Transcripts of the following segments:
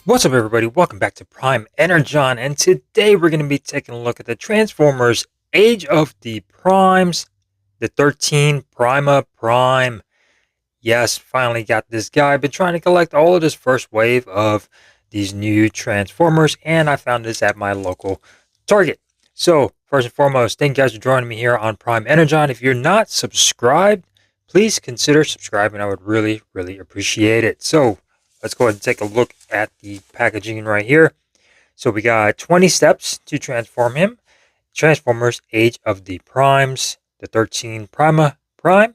What's up, everybody? Welcome back to Prime Energon, and today we're going to be taking a look at the Transformers Age of the Primes, the 13 Prima Prime. Yes, finally got this guy. I've been trying to collect all of this first wave of these new Transformers, and I found this at my local Target. So, first and foremost, thank you guys for joining me here on Prime Energon. If you're not subscribed, please consider subscribing. I would really, really appreciate it. So, let's go ahead and take a look at the packaging right here. So we got 20 steps to transform him. Transformers Age of the Primes, the 13 Prima Prime.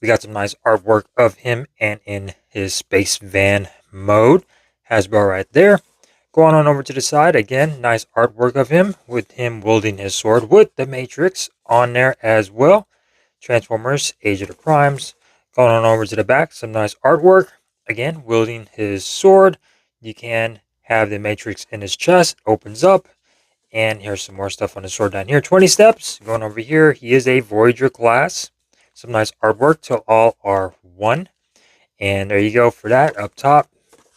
We got some nice artwork of him and in his space van mode. Hasbro right there. Going on over to the side, again, nice artwork of him with him wielding his sword with the Matrix on there as well. Transformers Age of the Primes. Going on over to the back, some nice artwork. Again, wielding his sword. You can have the Matrix in his chest. Opens up. And here's some more stuff on the sword down here. 20 steps. Going over here, he is a Voyager class. Some nice artwork till all are one. And there you go for that. Up top,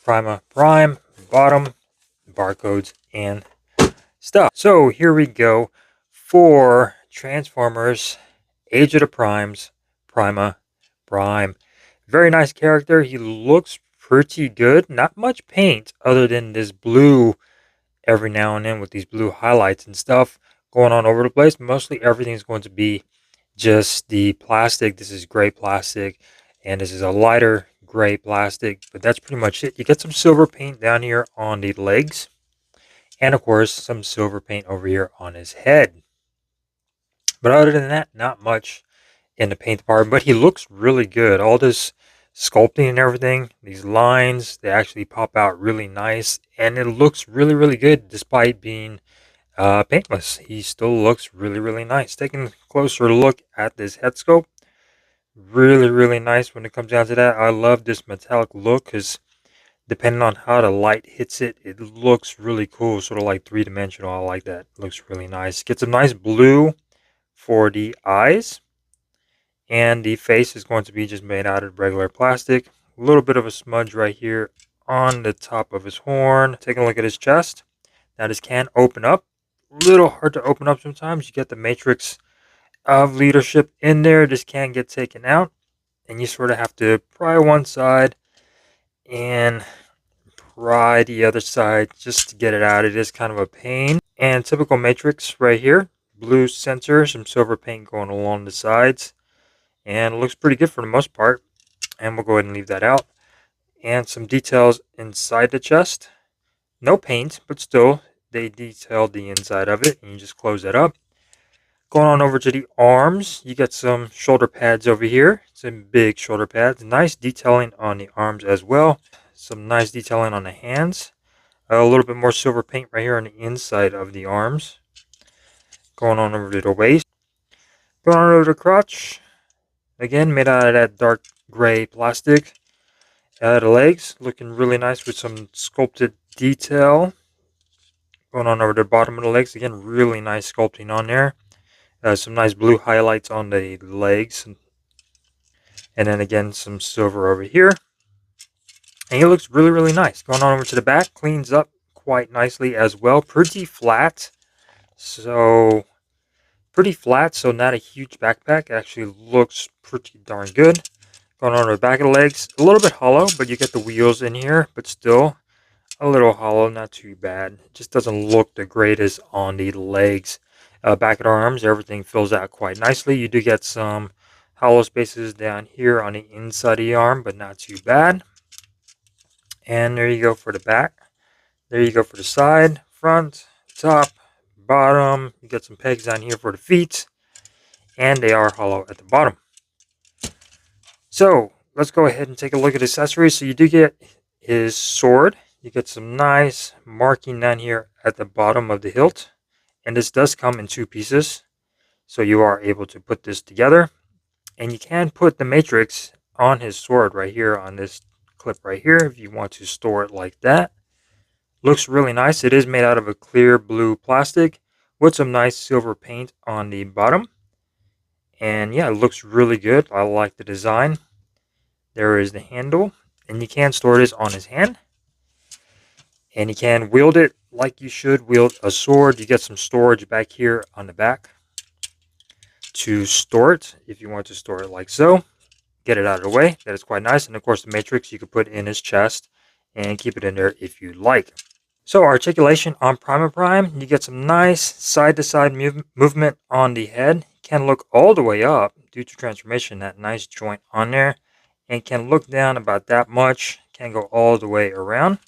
Prima Prime. Bottom, barcodes and stuff. So here we go for Transformers Age of the Primes, Prima Prime. Very nice character. He looks pretty good. Not much paint other than this blue every now and then with these blue highlights and stuff going on over the place. Mostly everything's going to be just the plastic. This is gray plastic and this is a lighter gray plastic, but that's pretty much it. You get some silver paint down here on the legs and of course some silver paint over here on his head. But other than that, not much in the paint department, but he looks really good. All this sculpting and everything, these lines, they actually pop out really nice, and it looks really, really good despite being paintless. He still looks really, really nice. Taking a closer look at this head sculpt, really, really nice when it comes down to that. I love this metallic look because depending on how the light hits it, it looks really cool, sort of like three-dimensional. I like that. It looks really nice. Get some nice blue for the eyes. And the face is going to be just made out of regular plastic. A little bit of a smudge right here on the top of his horn. Taking a look at his chest. Now this can open up. A little hard to open up sometimes. You get the matrix of leadership in there. This can get taken out. And you sort of have to pry one side and pry the other side just to get it out. It is kind of a pain. And typical matrix right here. Blue center, some silver paint going along the sides. And it looks pretty good for the most part. And we'll go ahead and leave that out. And some details inside the chest. No paint, but still, they detailed the inside of it. And you just close that up. Going on over to the arms, you get some shoulder pads over here. Some big shoulder pads. Nice detailing on the arms as well. Some nice detailing on the hands. A little bit more silver paint right here on the inside of the arms. Going on over to the waist. Going on over to the crotch. Again, made out of that dark gray plastic. The legs looking really nice with some sculpted detail. Going on over the bottom of the legs. Again, really nice sculpting on there. Some nice blue highlights on the legs. And then again, some silver over here. And he looks really, really nice. Going on over to the back. Cleans up quite nicely as well. Pretty flat. So not a huge backpack. Actually looks pretty darn good. Going on the back of the legs, a little bit hollow, but you get the wheels in here, but still a little hollow, not too bad. It just doesn't look the greatest on the legs. Back of the arms, everything fills out quite nicely. You do get some hollow spaces down here on the inside of the arm, but not too bad. And there you go for the back. There you go for the side, front, top, bottom. You get some pegs down here for the feet, and they are hollow at the bottom. So let's go ahead and take a look at accessories. So you do get his sword. You get some nice marking down here at the bottom of the hilt, and this does come in two pieces, so you are able to put this together. And you can put the matrix on his sword right here on this clip right here if you want to store it like that. Looks really nice. It is made out of a clear blue plastic with some nice silver paint on the bottom. And yeah, it looks really good. I like the design. There is the handle. And you can store this on his hand. And you can wield it like you should wield a sword. You get some storage back here on the back to store it if you want to store it like so. Get it out of the way. That is quite nice. And of course, the matrix you could put in his chest and keep it in there if you like. So articulation on PRIMA Prime, you get some nice side-to-side movement on the head. Can look all the way up due to transformation, that nice joint on there, and can look down about that much. Can go all the way around.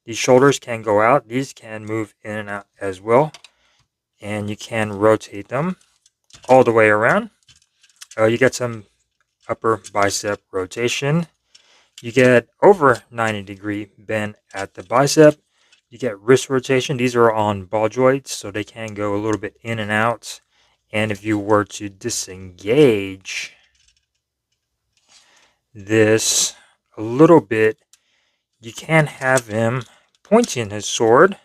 These shoulders can go out. These can move in and out as well, and you can rotate them all the way around. You get some upper bicep rotation. You get over 90-degree bend at the bicep. You get wrist rotation. These are on ball joints, so they can go a little bit in and out. And if you were to disengage this a little bit, you can have him pointing his sword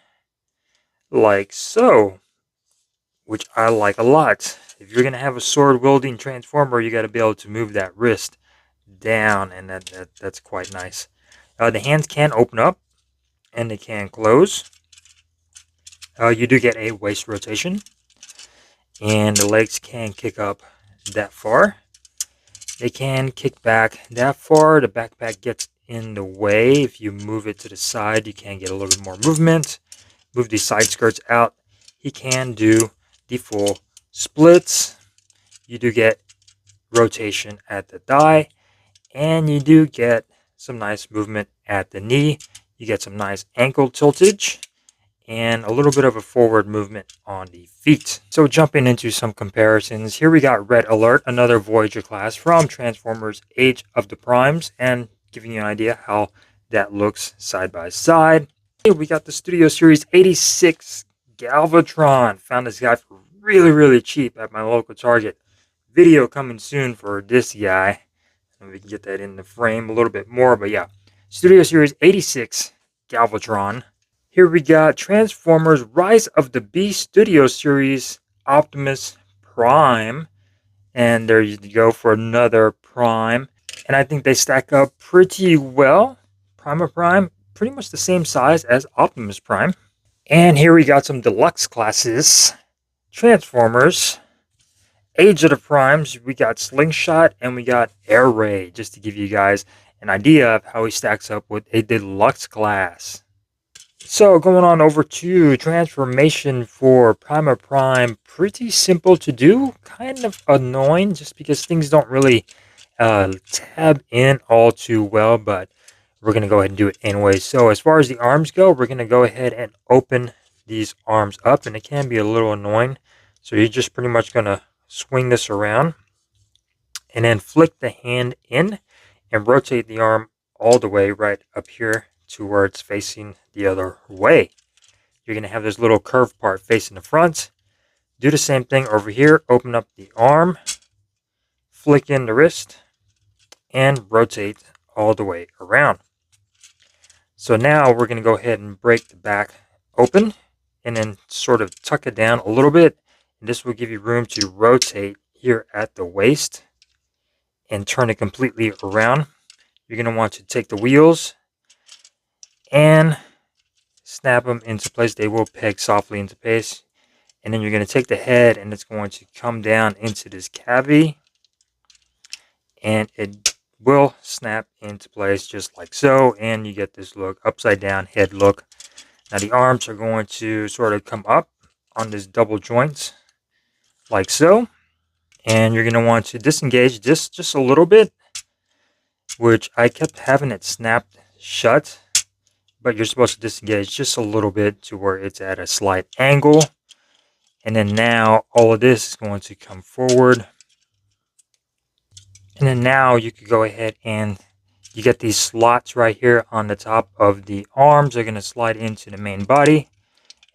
like so, which I like a lot. If you're going to have a sword wielding transformer, you got to be able to move that wrist down, and that's quite nice. The hands can open up and they can close. You do get a waist rotation, and the legs can kick up that far. They can kick back that far. The backpack gets in the way. If you move it to the side, you can get a little bit more movement. Move these side skirts out. He can do the full splits. You do get rotation at the thigh, and you do get some nice movement at the knee. You get some nice ankle tiltage and a little bit of a forward movement on the feet. So jumping into some comparisons, here we got Red Alert, another Voyager class from Transformers Age of the Primes, and giving you an idea how that looks side by side. Here we got the Studio Series 86 Galvatron. Found this guy for really cheap at my local Target. Video coming soon for this guy. And we can get that in the frame a little bit more, but yeah. Studio Series 86 Galvatron. Here we got Transformers Rise of the Beast Studio Series Optimus Prime. And there you go for another Prime. And I think they stack up pretty well. PRIMA Prime, pretty much the same size as Optimus Prime. And here we got some deluxe classes. Transformers Age of the Primes. We got Slingshot and we got Air Raid, just to give you guys an idea of how he stacks up with a deluxe class. So going on over to transformation for PRIMA Prime, pretty simple to do, kind of annoying just because things don't really tab in all too well, but we're going to go ahead and do it anyway. So as far as the arms go, we're going to go ahead and open these arms up, and it can be a little annoying. So you're just pretty much going to swing this around and then flick the hand in and rotate the arm all the way right up here to where it's facing the other way. You're going to have this little curved part facing the front. Do the same thing over here. Open up the arm, flick in the wrist, and rotate all the way around. So now we're going to go ahead and break the back open and then sort of tuck it down a little bit. And this will give you room to rotate here at the waist and turn it completely around. You're going to want to take the wheels and snap them into place. They will peg softly into place. And then you're going to take the head and it's going to come down into this cavity. And it will snap into place just like so. And you get this look, upside down head look. Now the arms are going to sort of come up on this double joint like so. And you're going to want to disengage this just a little bit, which I kept having it snapped shut. But you're supposed to disengage just a little bit to where it's at a slight angle. And then now all of this is going to come forward. And then now you could go ahead and you get these slots right here on the top of the arms. They're going to slide into the main body.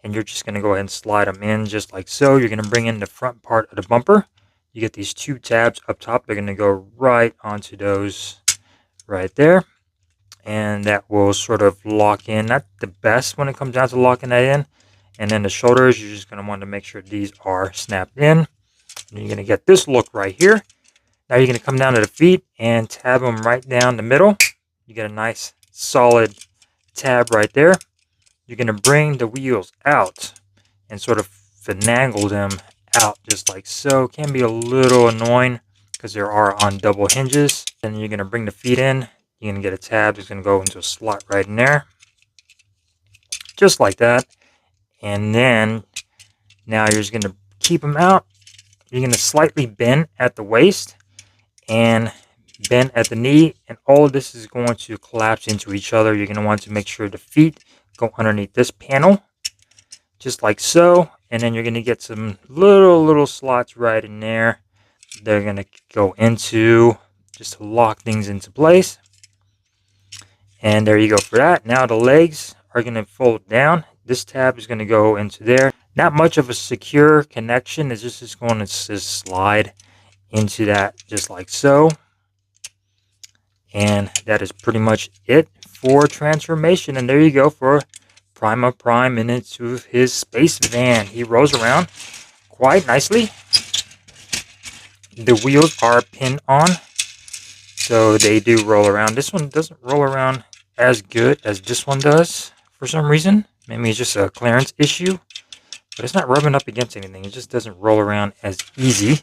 And you're just going to go ahead and slide them in just like so. You're going to bring in the front part of the bumper. You get these two tabs up top. They're going to go right onto those right there. And that will sort of lock in. Not the best when it comes down to locking that in. And then the shoulders, you're just going to want to make sure these are snapped in. And you're going to get this look right here. Now you're going to come down to the feet and tab them right down the middle. You get a nice solid tab right there. you're going to bring the wheels out and sort of finagle them out just like so. Can be a little annoying because they are on double hinges. Then you're going to bring the feet in. You're going to get a tab that's going to go into a slot right in there. Just like that. And then now you're just going to keep them out. You're going to slightly bend at the waist and bend at the knee. And all of this is going to collapse into each other. You're going to want to make sure the feet go underneath this panel. Just like so. And then you're going to get some little slots right in there. They're going to go into, just to lock things into place. And there you go for that. Now the legs are going to fold down. This tab is going to go into there. Not much of a secure connection. It's just going to just slide into that just like so. And that is pretty much it for transformation. And there you go for PRIMA Prime into his space van. He rolls around quite nicely. The wheels are pinned on, so they do roll around. This one doesn't roll around as good as this one does for some reason. Maybe it's just a clearance issue, but it's not rubbing up against anything. It just doesn't roll around as easy.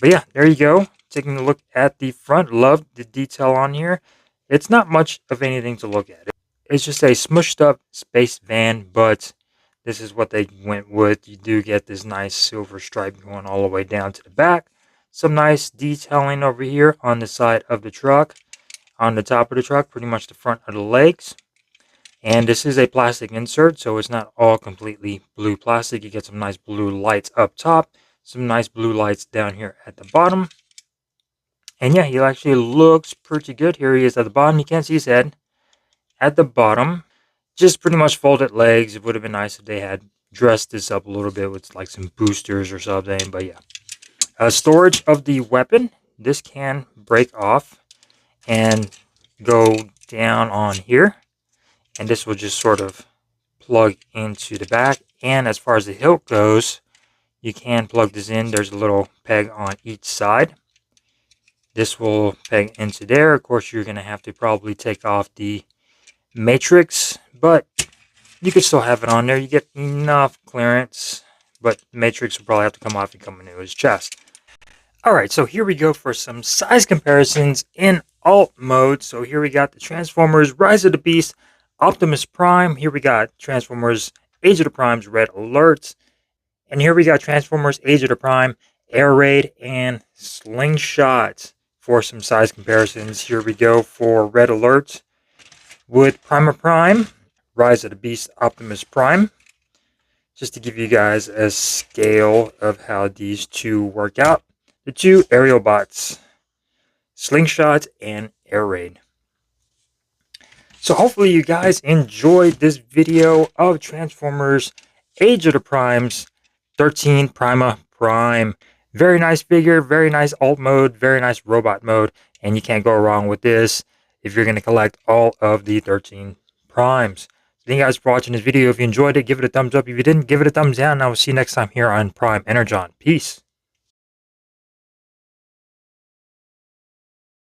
But yeah, there you go. Taking a look at the front. Love the detail on here. It's not much of anything to look at. It's just a smushed up space van, but this is what they went with. You do get this nice silver stripe going all the way down to the back. Some nice detailing over here on the side of the truck. On the top of the truck, pretty much the front of the legs. And this is a plastic insert, so it's not all completely blue plastic. You get some nice blue lights up top. Some nice blue lights down here at the bottom. And yeah, he actually looks pretty good. Here he is at the bottom. You can't see his head. At the bottom, just pretty much folded legs. It would have been nice if they had dressed this up a little bit with like some boosters or something. But yeah. Storage of the weapon. This can break off and go down on here. And this will just sort of plug into the back. And as far as the hilt goes, you can plug this in. There's a little peg on each side. This will peg into there. Of course, you're going to have to probably take off the matrix, but you could still have it on there. You get enough clearance, but the matrix will probably have to come off and come into his chest. Alright, so here we go for some size comparisons in alt mode. So here we got the Transformers Rise of the Beast Optimus Prime. Here we got Transformers Age of the Prime's Red Alert. And here we got Transformers Age of the Prime Air Raid and Slingshot. For some size comparisons, here we go for Red Alert with PRIMA Prime, Rise of the Beast Optimus Prime. Just to give you guys a scale of how these two work out. The two aerial bots, Slingshot and Air Raid. So hopefully you guys enjoyed this video of Transformers Age of the Primes 13 PRIMA Prime. Very nice figure, very nice alt mode, very nice robot mode, and you can't go wrong with this if you're going to collect all of the 13 primes. Thank you guys for watching this video. If you enjoyed it, give it a thumbs up. If you didn't, give it a thumbs down, and I will see you next time here on Prime Energon. Peace.